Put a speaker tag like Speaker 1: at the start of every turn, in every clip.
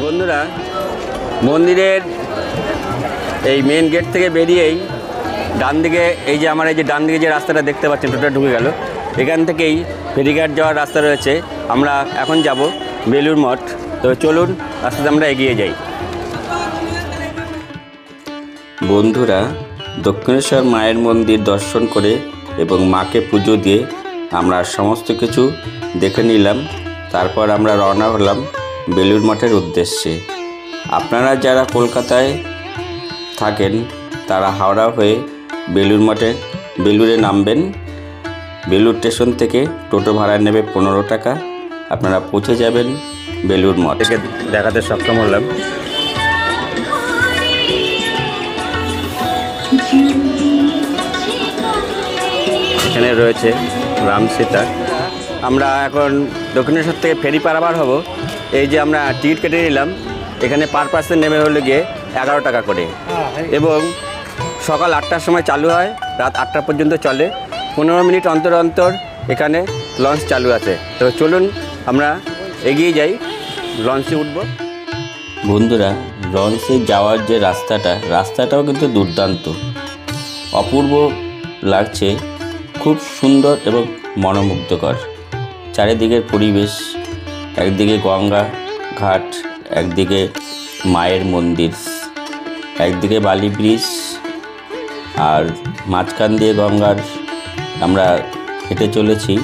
Speaker 1: বন্ধুরা, মন্দিরের এই মেন গেট থেকে বেরিয়েই ডান দিকে এই যে আমার এই যে ডান দিকে যে রাস্তাটা দেখতে পাচ্ছেন টোটা ঢুকে গেল, এখান থেকেই ফেরিঘাট যাওয়ার রাস্তা রয়েছে। আমরা এখন যাব বেলুড় মঠ। তো চলুন রাস্তাতে আমরা এগিয়ে যাই। বন্ধুরা, দক্ষিণেশ্বর মায়ের মন্দির দর্শন করে এবং মাকে পুজো দিয়ে আমরা সমস্ত কিছু দেখে নিলাম। তারপর আমরা রওনা হলাম বেলুড় মঠের উদ্দেশ্যে। আপনারা যারা কলকাতায় থাকেন তারা হাওড়া হয়ে বেলুড়ে নামবেন। বেলুড় স্টেশন থেকে টোটো ভাড়া নেবে 15 টাকা। আপনারা পৌঁছে যাবেন বেলুড় মঠ। দেখাতে সক্ষম হলাম। এখানে রয়েছে রাম সীতা। আমরা এখন দক্ষিণেশ্বর থেকে ফেরি পারাবার হব। এই যে আমরা টিকিট কেটে নিলাম, এখানে পার পার্সন নেমে হলো গিয়ে 11 টাকা করে, এবং সকাল 8টার সময় চালু হয়, রাত 8টা পর্যন্ত চলে। 15 মিনিট অন্তর অন্তর এখানে লঞ্চ চালু আছে। তো চলুন আমরা এগিয়ে যাই, লঞ্চে উঠব। বন্ধুরা, লঞ্চে যাওয়ার যে রাস্তাটাও কিন্তু দুর্দান্ত, অপূর্ব লাগছে, খুব সুন্দর এবং মনোমুগ্ধকর। চারিদিকের পরিবেশ, একদিকে গঙ্গা ঘাট, একদিকে মায়ের মন্দির, একদিকে বালি ব্রিজ, আর মাঝখান দিয়ে গঙ্গার আমরা হেঁটে চলেছি।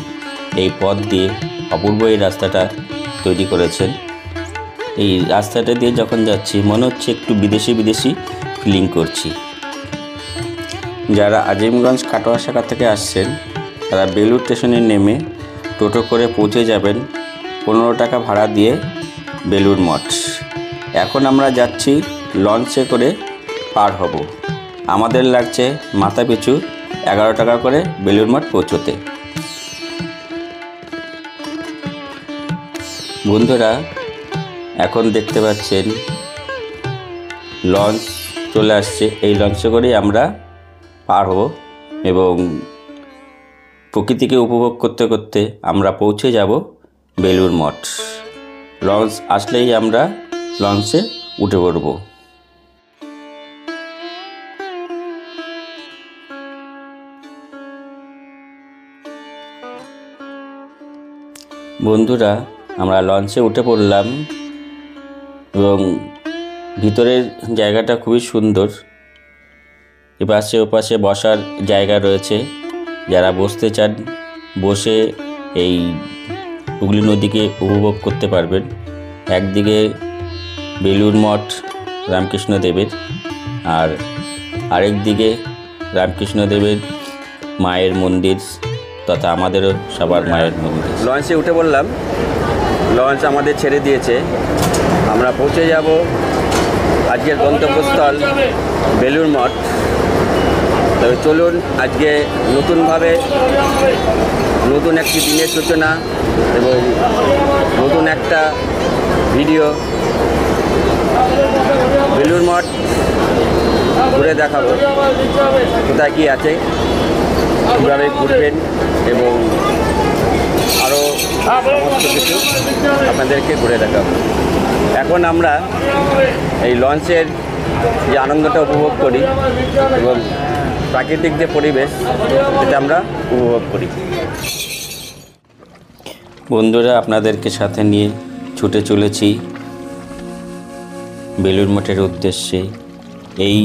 Speaker 1: এই পথ দিয়ে অপূর্ব এই রাস্তাটা তৈরি করেছেন। এই রাস্তাটা দিয়ে যখন যাচ্ছি মনে হচ্ছে একটু বিদেশি ফিলিং করছি। যারা আজিমগঞ্জ কাটোয়া শাখা থেকে আসছেন তারা বেলুড় স্টেশনে নেমে টোটো করে পৌঁছে যাবেন 15 টাকা ভাড়া দিয়ে বেলুড় মঠ। এখন আমরা যাচ্ছি লঞ্চে করে পার হব। আমাদের লাগছে মাথা পিছু 11 টাকা করে বেলুড় মঠ পৌঁছতে। বন্ধুরা, এখন দেখতে পাচ্ছেন লঞ্চ চলে আসছে। এই লঞ্চে করেই আমরা পার হব এবং প্রকৃতিকে উপভোগ করতে করতে আমরা পৌঁছে যাব বেলুড় মঠ। লঞ্চ আসলেই আমরা লঞ্চে উঠে পড়ব। বন্ধুরা, আমরা লঞ্চে উঠে পড়লাম এবং ভিতরের জায়গাটা খুবই সুন্দর। এপাশে ওপাশে বসার জায়গা রয়েছে। যারা বসতে চান বসে এই হুগলি নদীকে উপভোগ করতে পারবেন। একদিকে বেলুড় মঠ রামকৃষ্ণদেবের, আর আরেক দিকে রামকৃষ্ণদেবের মায়ের মন্দির, তথা আমাদেরও সবার মায়ের মন্দির। লঞ্চে উঠে পড়লাম, লঞ্চ আমাদের ছেড়ে দিয়েছে। আমরা পৌঁছে যাব আজকের গন্তব্যস্থল বেলুড় মঠ। তবে চলুন আজকে নতুনভাবে নতুন একটি দিনের সূচনা এবং নতুন একটা ভিডিও বেলুড় মঠ ঘুরে দেখাবো, কোথায় কী আছে, কীভাবে ঘুরবেন এবং আরও সমস্ত কিছু আপনাদেরকে ঘুরে দেখাবো। এখন আমরা এই লঞ্চের যে আনন্দটা উপভোগ করি এবং প্রাকৃতিক যে পরিবেশ সেটা আমরা উপভোগ করি। বন্ধুরা, আপনাদেরকে সাথে নিয়ে ছুটে চলেছি বেলুড় মঠের উদ্দেশ্যে। এই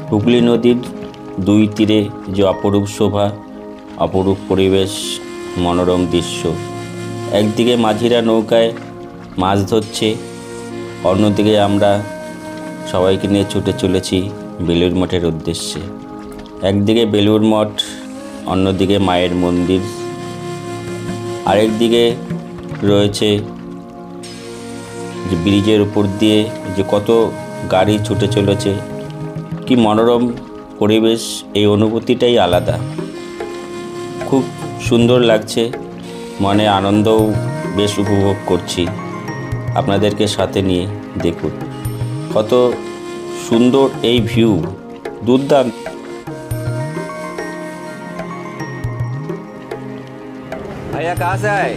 Speaker 1: হুগলি নদীর দুই তীরে যে অপরূপ শোভা, অপরূপ পরিবেশ, মনোরম দৃশ্য। একদিকে মাঝিরা নৌকায় মাছ ধরছে, অন্যদিকে আমরা সবাইকে নিয়ে ছুটে চলেছি বেলুড় মঠের উদ্দেশ্যে। একদিকে বেলুড় মঠ, অন্যদিকে মায়ের মন্দির, আরেকদিকে রয়েছে যে ব্রিজের উপর দিয়ে যে কত গাড়ি ছুটে চলেছে। কি মনোরম পরিবেশ, এই অনুভূতিটাই আলাদা, খুব সুন্দর লাগছে। মনে আনন্দও বেশ উপভোগ করছি। আপনাদেরকে সাথে নিয়ে দেখুন কত সুন্দর এই ভিউ, দুর্দান্ত। भैया कहाँ से आए?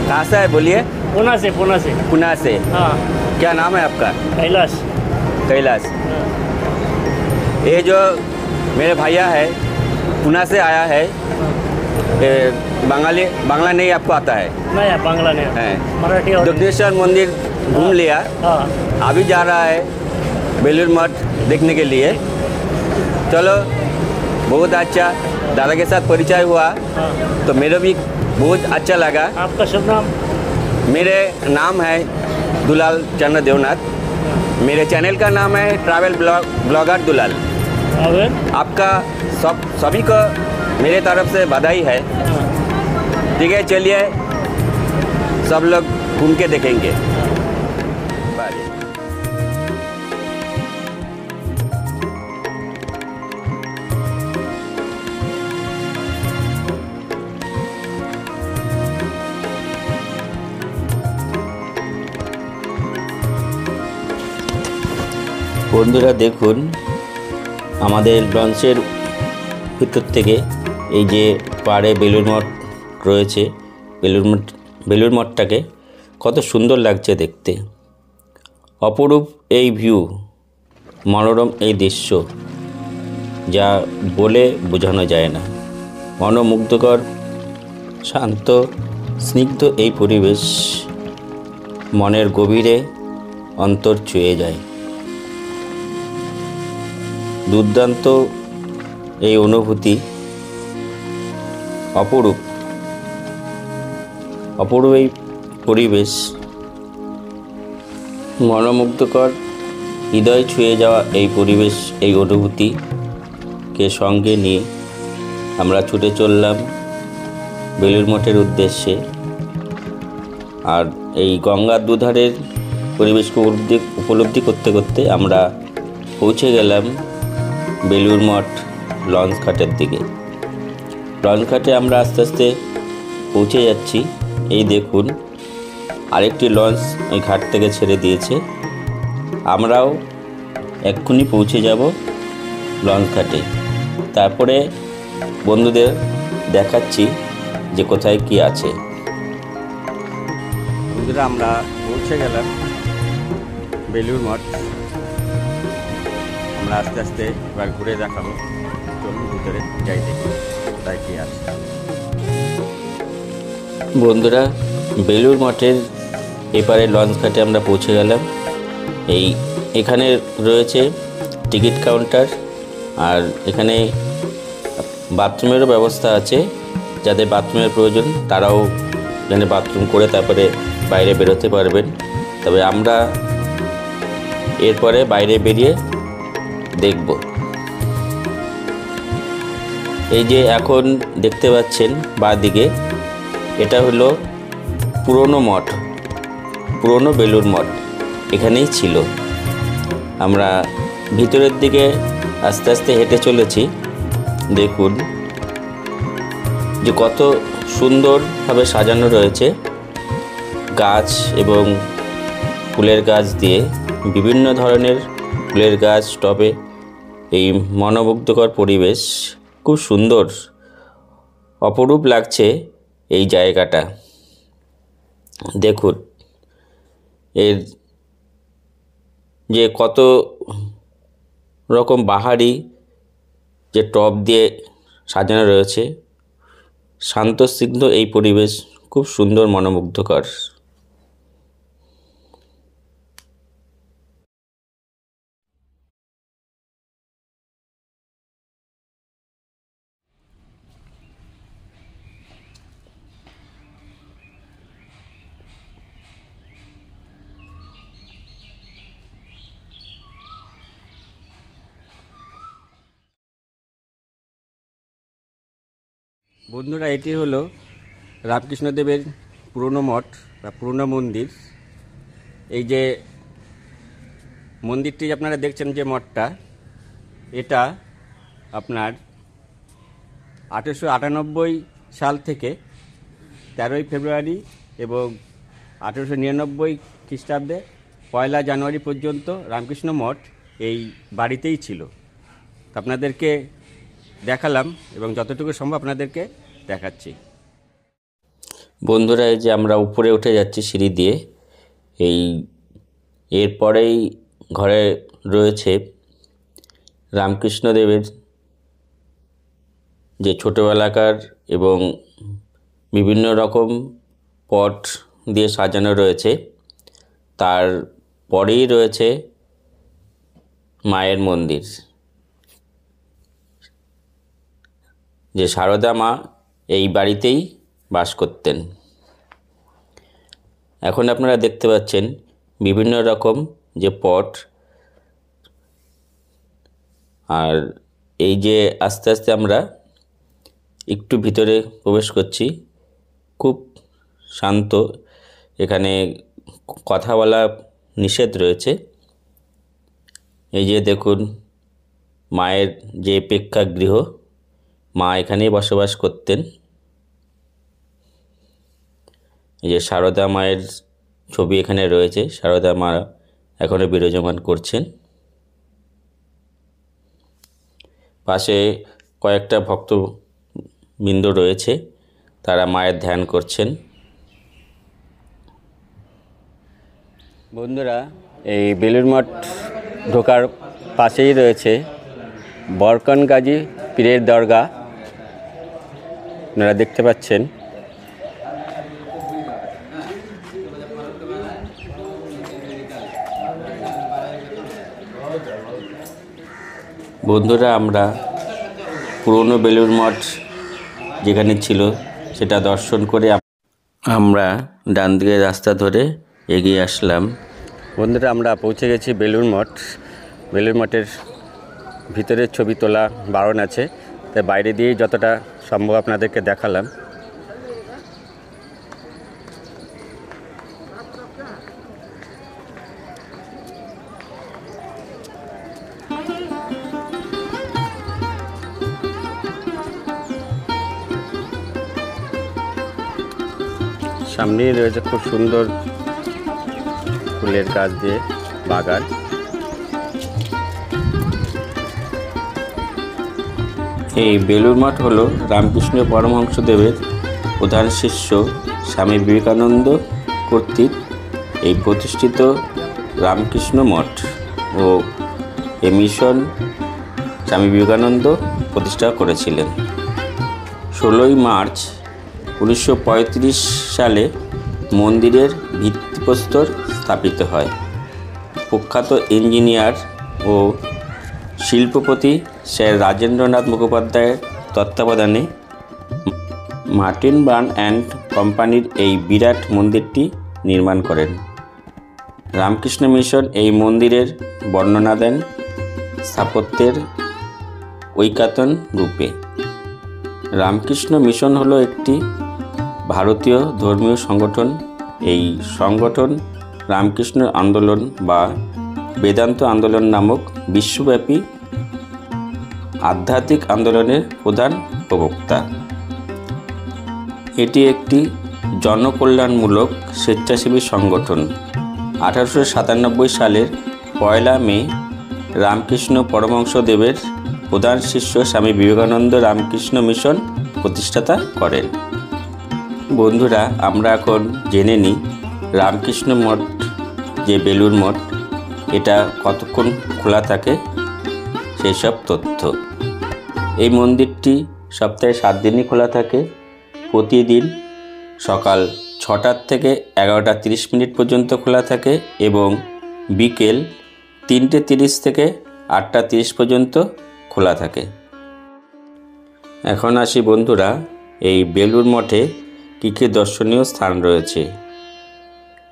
Speaker 1: कहाँ से आए बोलिए।
Speaker 2: पुणे से।
Speaker 1: पुणे से।
Speaker 2: हाँ।
Speaker 1: क्या नाम है आपका?
Speaker 2: कैलाश।
Speaker 1: कैलाश।
Speaker 2: हाँ।
Speaker 1: ये जो मेरे भैया है पुणे से आया है, ये बांग्ला नहीं आपको आता है?
Speaker 2: नहीं, बांग्ला नहीं
Speaker 1: है।
Speaker 2: मराठी और
Speaker 1: दक्षिणेश्वर मंदिर घूम लिया,
Speaker 2: हाँ।
Speaker 1: अभी जा रहा है बेलूर मठ देखने के लिए। चलो, बहुत अच्छा, दादा के साथ परिचय हुआ
Speaker 2: हाँ।
Speaker 1: तो मेरे भी बहुत अच्छा लगा।
Speaker 2: आपका शुभ नाम?
Speaker 1: मेरे नाम है दुलाल चंद्र देवनाथ। मेरे चैनल का नाम है ट्रैवल ब्लॉगर दुलाल। आपका सभी को मेरे तरफ से बधाई है। ठीक है, चलिए सब लोग घूम के देखेंगे। बाय। বন্ধুরা দেখুন, আমাদের লঞ্চের ভিতর থেকে এই যে পাড়ে বেলুর মঠ রয়েছে, বেলুর মঠটাকে কত সুন্দর লাগছে দেখতে। অপরূপ এই ভিউ, মনোরম এই দৃশ্য, যা বলে বোঝানো যায় না। মনোমুগ্ধকর, শান্ত, স্নিগ্ধ এই পরিবেশ মনের গভীরে অন্তর ছুঁয়ে যায়। দুর্দান্ত এই অনুভূতি, অপরূপ এই পরিবেশ, মনোমুগ্ধকর, হৃদয় ছুঁয়ে যাওয়া এই পরিবেশ, এই অনুভূতিকে সঙ্গে নিয়ে আমরা ছুটে চললাম বেলুর মঠের উদ্দেশ্যে। আর এই গঙ্গার দুধারের পরিবেশকে উপলব্ধি করতে করতে আমরা পৌঁছে গেলাম বেলুর মঠ লঞ্চ ঘাটের দিকে। লঞ্চ ঘাটে আমরা আস্তে আস্তে পৌঁছে যাচ্ছি। এই দেখুন, আরেকটি লঞ্চ ওই ঘাট থেকে ছেড়ে দিয়েছে। আমরাও এক্ষুনি পৌঁছে যাব লঞ্চ ঘাটে। তারপরে বন্ধুদের দেখাচ্ছি যে কোথায় কি আছে। বন্ধুরা, আমরা পৌঁছে গেলাম বেলুর মঠ। আমরা আস্তে আস্তে এবার ঘুরে দেখাবো। চলুন ভিতরে যাই, দেখি কোথায় কি আছে। বন্ধুরা, বেলুর মঠের এপারে লঞ্চ ঘাটে আমরা পৌঁছে গেলাম। এখানে রয়েছে টিকিট কাউন্টার, আর এখানে বাথরুমেরও ব্যবস্থা আছে। যাদের বাথরুমের প্রয়োজন তারাও এখানে বাথরুম করে তারপরে বাইরে বেরোতে পারবেন। তবে আমরা এরপরে বাইরে বেরিয়ে দেখব। এই যে এখন দেখতে পাচ্ছেন বাঁ দিকে, এটা হলো পুরনো মঠ, পুরনো বেলুর মঠ এখানেই ছিল। আমরা ভিতরের দিকে আস্তে আস্তে হেঁটে চলেছি। দেখুন যে কত সুন্দরভাবে সাজানো রয়েছে গাছ এবং ফুলের গাছ দিয়ে, বিভিন্ন ধরনের ফুলের গাছ টবে। এই মনোমুগ্ধকর পরিবেশ, খুব সুন্দর, অপরূপ লাগছে এই জায়গাটা। দেখুন এর যে কত রকম বাহারি যে টব দিয়ে সাজানো রয়েছে, শান্তস্নিগ্ধ এই পরিবেশ, খুব সুন্দর, মনোমুগ্ধকর। বন্ধুরা, এটি হলো রামকৃষ্ণদেবের পুরনো মঠ বা পুরনো মন্দির। এই যে মন্দিরটি আপনারা দেখছেন, যে মঠটা, এটা আপনার 1898 সাল থেকে 13ই ফেব্রুয়ারি এবং 1899 খ্রিস্টাব্দে 1 জানুয়ারি পর্যন্ত রামকৃষ্ণ মঠ এই বাড়িতেই ছিল। আপনাদেরকে দেখালাম এবং যতটুকু সম্ভব আপনাদেরকে দেখাচ্ছি। বন্ধুরা, এই যে আমরা উপরে উঠে যাচ্ছি সিঁড়ি দিয়ে, এরপরেই ঘরে রয়েছে রামকৃষ্ণদেবের যে ছোটোবেলাকার এবং বিভিন্ন রকম পট দিয়ে সাজানো রয়েছে। তার পরেই রয়েছে মায়ের মন্দির, যে সারদা মা এই বাড়িতেই বাস করতেন। এখন আপনারা দেখতে পাচ্ছেন বিভিন্ন রকম যে পট, আর এই যে আস্তে আস্তে আমরা একটু ভিতরে প্রবেশ করছি। খুব শান্ত, এখানে কথা বলা নিষেধ রয়েছে। এই যে দেখুন মায়ের যে প্রেক্ষাগৃহ, মা এখানেই বসবাস করতেন। এই যে সারদা মায়ের ছবি এখানে রয়েছে, সারদা মা এখনও বিরাজমান করছেন। পাশে কয়েকটা ভক্তবৃন্দ রয়েছে, তারা মায়ের ধ্যান করছেন। বন্ধুরা, এই বেলুড় মঠ ঢোকার পাশেই রয়েছে বরকন গাজী পীরের দরগা, আপনারা দেখতে পাচ্ছেন। বন্ধুরা, আমরা পুরনো বেলুড় মঠ যেখানে ছিল সেটা দর্শন করে আমরা ডান দিকের রাস্তা ধরে এগিয়ে আসলাম। বন্ধুরা, আমরা পৌঁছে গেছি বেলুড় মঠ। বেলুড় মঠের ভিতরের ছবি তোলা বারণ আছে, তাই বাইরে দিয়েই যতটা সম্ভব আপনাদেরকে দেখালাম। সামনেই রয়েছে খুব সুন্দর ফুলের গাছ দিয়ে বাগান। এই বেলুড় মঠ হলো রামকৃষ্ণ পরমহংসদেবের প্রধান শিষ্য স্বামী বিবেকানন্দ কর্তৃক এই প্রতিষ্ঠিত রামকৃষ্ণ মঠ ও এই মিশন স্বামী বিবেকানন্দ প্রতিষ্ঠা করেছিলেন। 16ই মার্চ 1935 সালে মন্দিরের ভিত্তিপ্রস্তর স্থাপিত হয়। প্রখ্যাত ইঞ্জিনিয়ার ও শিল্পপতি স্যার রাজেন্দ্রনাথ মুখোপাধ্যায়ের তত্ত্বাবধানে মার্টিন বার্ন অ্যান্ড কোম্পানির এই বিরাট মন্দিরটি নির্মাণ করেন। রামকৃষ্ণ মিশন এই মন্দিরের বর্ণনা দেন স্থাপত্যের ঐকাতন রূপে। রামকৃষ্ণ মিশন হলো একটি ভারতীয় ধর্মীয় সংগঠন। এই সংগঠন রামকৃষ্ণ আন্দোলন বা বেদান্ত আন্দোলন নামক বিশ্বব্যাপী আধ্যাত্মিক আন্দোলনের প্রধান প্রবক্তা। এটি একটি জনকল্যাণমূলক স্বেচ্ছাসেবী সংগঠন। 1897 সালের 1 মে রামকৃষ্ণ পরমহংসদেবের প্রধান শিষ্য স্বামী বিবেকানন্দ রামকৃষ্ণ মিশন প্রতিষ্ঠাতা করেন। বন্ধুরা, আমরা এখন জেনে নিই রামকৃষ্ণ মঠ যে বেলুড় মঠ, এটা কতক্ষণ খোলা থাকে সেই সব তথ্য। এই মন্দিরটি সপ্তাহে 7 দিনই খোলা থাকে। প্রতিদিন সকাল 6টা থেকে 11:30 পর্যন্ত খোলা থাকে এবং বিকেল 3:30 থেকে 8:30 পর্যন্ত খোলা থাকে। এখন আসি বন্ধুরা, এই বেলুড় মঠে কী কী দর্শনীয় স্থান রয়েছে।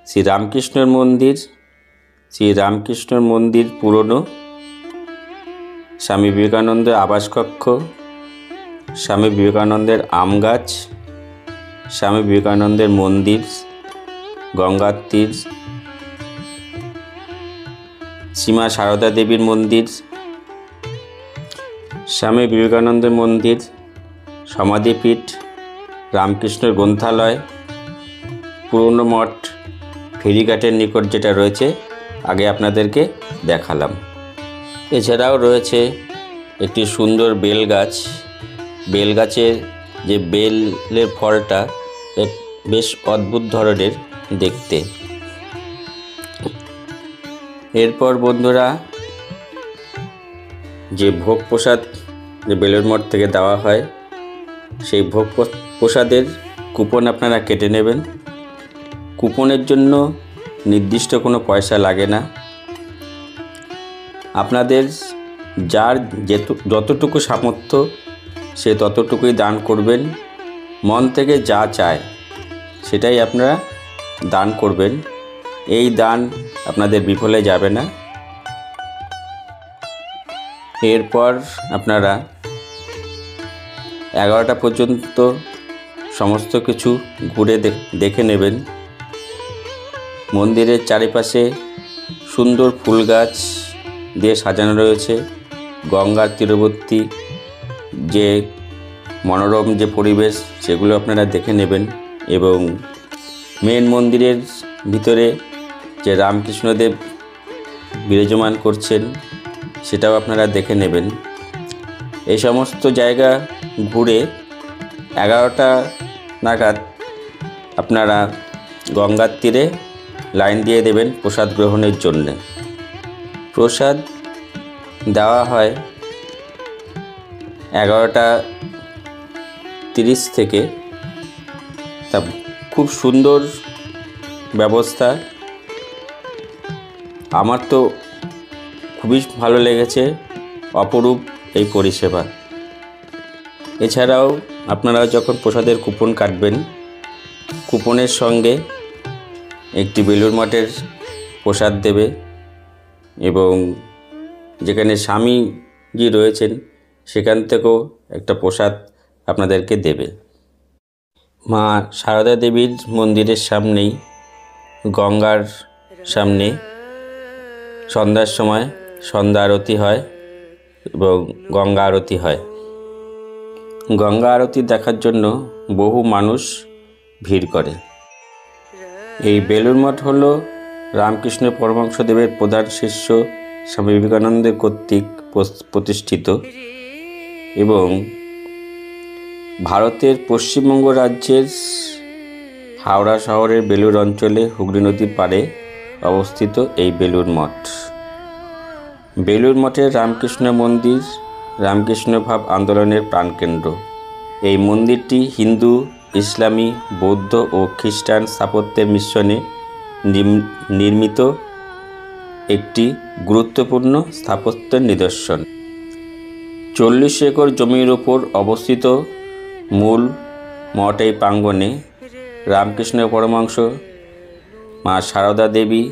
Speaker 1: শ্রীরামকৃষ্ণের মন্দির, শ্রীরামকৃষ্ণের মন্দির পুরনো, স্বামী বিবেকানন্দের আবাসকক্ষ, স্বামী বিবেকানন্দের আম গাছ, স্বামী বিবেকানন্দের মন্দির, গঙ্গার তীর, শ্রীমা সারদা দেবীর মন্দির, স্বামী বিবেকানন্দের মন্দির, সমাধিপীঠ, রামকৃষ্ণের গ্রন্থালয়, পুরনো মঠ, ফেরিঘাটের নিকট যেটা রয়েছে আগে আপনাদেরকে দেখালাম। এছাড়াও রয়েছে একটি সুন্দর বেল গাছ। বেল গাছের যে বেলের ফলটা বেশ অদ্ভুত ধরনের দেখতে। এরপর বন্ধুরা, যে ভোগ প্রসাদ যে বেলুড় মঠ থেকে দেওয়া হয়, সেই ভোগ প্রসাদের কুপন আপনারা কেটে নেবেন। কুপনের জন্য নির্দিষ্ট কোনো পয়সা লাগে না। আপনাদের যার যতটুকু সামর্থ্য সে ততটুকুই দান করবেন। মন থেকে যা চায় সেটাই আপনারা দান করবেন। এই দান আপনাদের বিফলে যাবে না। এরপর আপনারা 11টা পর্যন্ত সমস্ত কিছু ঘুরে দেখে নেবেন। মন্দিরের চারিপাশে সুন্দর ফুল গাছ দিয়ে সাজানো রয়েছে। গঙ্গার তীরবর্তী যে মনোরম যে পরিবেশ, সেগুলো আপনারা দেখে নেবেন। এবং মেন মন্দিরের ভিতরে যে রামকৃষ্ণদেব বিরাজমান করছেন, সেটাও আপনারা দেখে নেবেন। এই সমস্ত জায়গা ঘুরে 11টা নাগাদ আপনারা গঙ্গার তীরে লাইন দিয়ে দেবেন প্রসাদ গ্রহণের জন্যে। প্রসাদ দেওয়া হয় 11:30 থেকে। তা খুব সুন্দর ব্যবস্থা, আমার তো খুবই ভালো লেগেছে। অপরূপ এই পরিষেবা। এছাড়াও আপনারা যখন প্রসাদের কুপন কাটবেন, কুপনের সঙ্গে একটি বেলুড় মঠের প্রসাদ দেবে এবং যেখানে স্বামীজি রয়েছেন সেখান থেকেও একটা প্রসাদ আপনাদেরকে দেবে। মা সারদা দেবীর মন্দিরের সামনেই, গঙ্গার সামনে সন্ধ্যার সময় সন্ধ্যা আরতি হয় এবং গঙ্গা আরতি হয়। গঙ্গা আরতি দেখার জন্য বহু মানুষ ভিড় করে। এই বেলুড় মঠ হল রামকৃষ্ণ পরমহংসদেবের প্রধান শিষ্য স্বামী বিবেকানন্দের কর্তৃক প্রতিষ্ঠিত এবং ভারতের পশ্চিমবঙ্গ রাজ্যের হাওড়া শহরের বেলুড় অঞ্চলে হুগলি নদীর পাড়ে অবস্থিত এই বেলুড় মঠ। বেলুড় মঠের রামকৃষ্ণ মন্দির রামকৃষ্ণ ভাব আন্দোলনের প্রাণকেন্দ্র। এই মন্দিরটি হিন্দু, ইসলামী, বৌদ্ধ ও খ্রিস্টান স্থাপত্যের মিশ্রণে নির্মিত একটি গুরুত্বপূর্ণ স্থাপত্যের নিদর্শন। 40 একর জমির উপর অবস্থিত মূল মঠ এই প্রাঙ্গণে রামকৃষ্ণ পরমহংস, মা সারদা দেবী,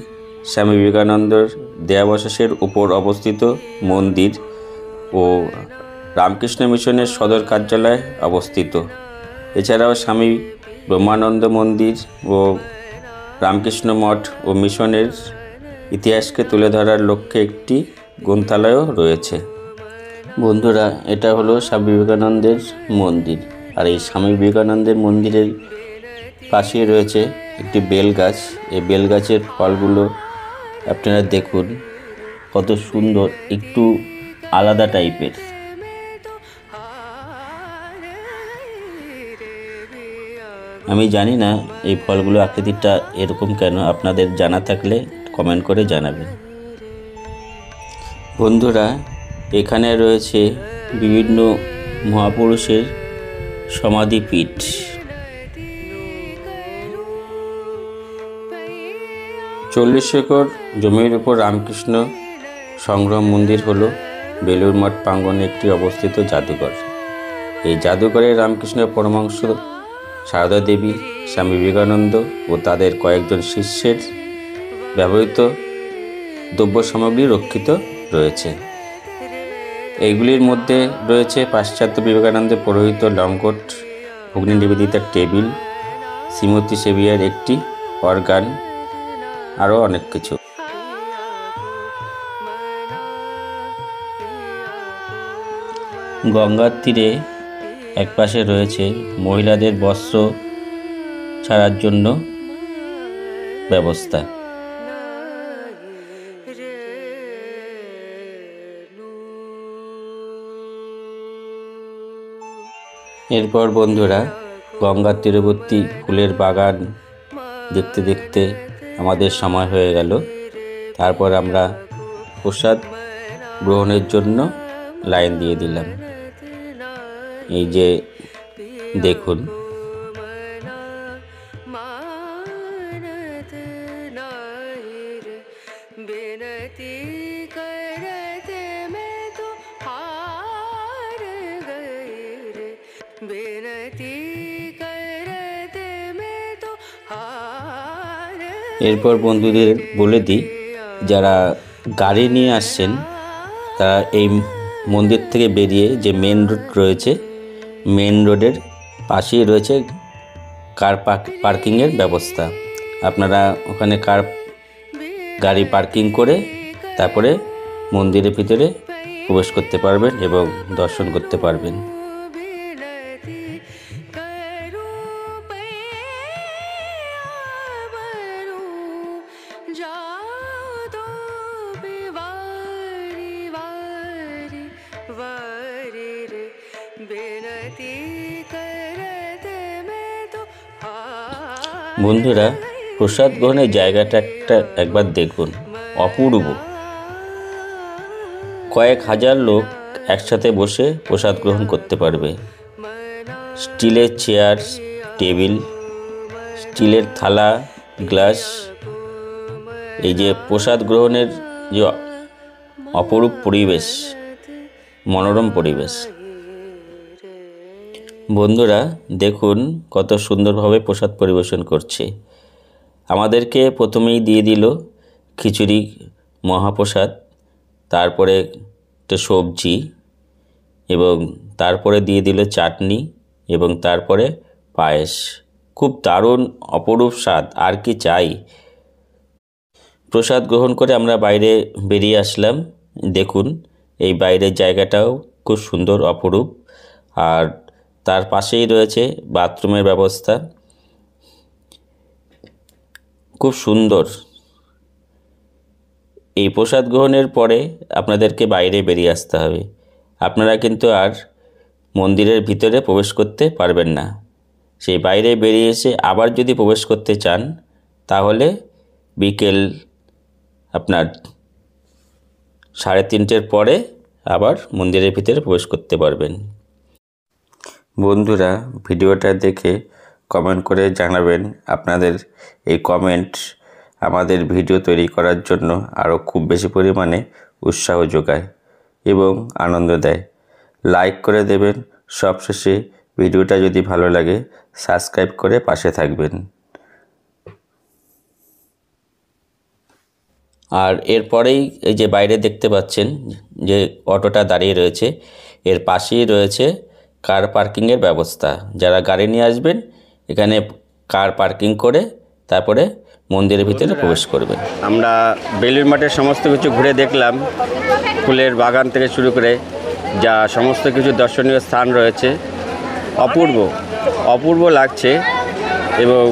Speaker 1: স্বামী বিবেকানন্দর দেহাবশেষের উপর অবস্থিত মন্দির ও রামকৃষ্ণ মিশনের সদর কার্যালয় অবস্থিত। এছাড়াও স্বামী ব্রহ্মানন্দ মন্দির ও রামকৃষ্ণ মঠ ও মিশনের ইতিহাসকে তুলে ধরার লক্ষ্যে একটি গ্রন্থালয়ও রয়েছে। বন্ধুরা, এটা হলো স্বামী বিবেকানন্দের মন্দির। আর এই স্বামী বিবেকানন্দের মন্দিরের পাশেই রয়েছে একটি বেল গাছ। এই বেল গাছের ফলগুলো আপনারা দেখুন, কত সুন্দর, একটু আলাদা টাইপের। আমি জানি না এই ফলগুলো আকৃতিটা এরকম কেন, আপনাদের জানা থাকলে কমেন্ট করে জানাবেন। বন্ধুরা, এখানে রয়েছে বিভিন্ন মহাপুরুষের সমাধিপীঠ। চল্লিশ একর জমির উপর রামকৃষ্ণ সংগ্রহ মন্দির হলো বেলুড় মঠ প্রাঙ্গণে একটি অবস্থিত জাদুঘর। এই জাদুঘরে রামকৃষ্ণ পরমহংস, সারদা দেবী, স্বামী বিবেকানন্দ ও তাদের কয়েকজন শিষ্যের ব্যবহৃত দ্রব্য সামগ্রী রক্ষিত রয়েছে। এইগুলির মধ্যে রয়েছে পাশ্চাত্য বিবেকানন্দের পৌরোহিত লঙ্গট, অগ্নি নিবেদিতার টেবিল, শ্রীমতী সেবিয়ার একটি অর্গান, আরও অনেক কিছু। গঙ্গার তীরে একপাশে রয়েছে মহিলাদের বস্ত্র ছাড়ার জন্য ব্যবস্থা। এরপর বন্ধুরা,
Speaker 3: গঙ্গার তীরবর্তী ফুলের বাগান দেখতে দেখতে আমাদের সময় হয়ে গেল। তারপর আমরা প্রসাদ গ্রহণের জন্য লাইন দিয়ে দিলাম। এই যে দেখুন, এরপর বন্ধুদের বলে দিই, যারা গাড়ি নিয়ে আসছেন তারা এই মন্দির থেকে বেরিয়ে যে মেন রোড রয়েছে, মেন রোডের পাশেই রয়েছে কার পার্কিংয়ের ব্যবস্থা। আপনারা ওখানে গাড়ি পার্কিং করে তারপরে মন্দিরের ভিতরে প্রবেশ করতে পারবেন এবং দর্শন করতে পারবেন। বন্ধুরা, প্রসাদ গ্রহণের জায়গাটা একবার দেখুন, অপূর্ব। কয়েক হাজার লোক একসাথে বসে প্রসাদ গ্রহণ করতে পারবে। স্টিলের চেয়ার, টেবিল, স্টিলের থালা, গ্লাস। এই যে প্রসাদ গ্রহণের যে অপরূপ পরিবেশ, মনোরম পরিবেশ। বন্ধুরা দেখুন কত সুন্দরভাবে প্রসাদ পরিবেশন করছে। আমাদেরকে প্রথমেই দিয়ে দিল খিচুড়ি মহাপ্রসাদ, তারপরে একটা সবজি, এবং তারপরে দিয়ে দিল চাটনি, এবং তারপরে পায়েস। খুব দারুণ অপরূপ স্বাদ, আর কি চাই। প্রসাদ গ্রহণ করে আমরা বাইরে বেরিয়ে আসলাম। দেখুন এই বাইরের জায়গাটাও খুব সুন্দর, অপরূপ। আর তার পাশেই রয়েছে বাথরুমের ব্যবস্থা, খুব সুন্দর। এই প্রসাদ গ্রহণের পরে আপনাদেরকে বাইরে বেরিয়ে আসতে হবে। আপনারা কিন্তু আর মন্দিরের ভিতরে প্রবেশ করতে পারবেন না। সেই বাইরে বেরিয়ে এসে আবার যদি প্রবেশ করতে চান তাহলে বিকেল আপনার 3:30 পরে আবার মন্দিরের ভিতরে প্রবেশ করতে পারবেন। বন্ধুরা, ভিডিওটা দেখে কমেন্ট করে জানাবেন। আপনাদের এই কমেন্ট আমাদের ভিডিও তৈরি করার জন্য আরও খুব বেশি পরিমাণে উৎসাহ যোগায় এবং আনন্দ দেয়। লাইক করে দেবেন। সবশেষে ভিডিওটা যদি ভালো লাগে সাবস্ক্রাইব করে পাশে থাকবেন। আর এরপরেই এই যে বাইরে দেখতে পাচ্ছেন যে অটোটা দাঁড়িয়ে রয়েছে, এর পাশেই রয়েছে কার পার্কিংয়ের ব্যবস্থা। যারা গাড়ি নিয়ে আসবেন এখানে কার পার্কিং করে তারপরে মন্দিরের ভিতরে প্রবেশ করবেন।
Speaker 1: আমরা বেলুড় মাঠের সমস্ত কিছু ঘুরে দেখলাম, ফুলের বাগান থেকে শুরু করে যা সমস্ত কিছু দর্শনীয় স্থান রয়েছে। অপূর্ব অপূর্ব লাগছে এবং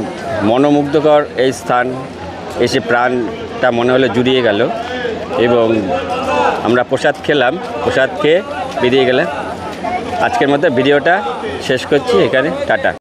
Speaker 1: মনোমুগ্ধকর এই স্থান এসে প্রাণটা মনে হলো জুড়িয়ে গেল। এবং আমরা প্রসাদ খেলাম, প্রসাদ খেয়ে বেরিয়ে গেলাম। আজকের মতো ভিডিওটা শেষ করছি এখানে। টাটা।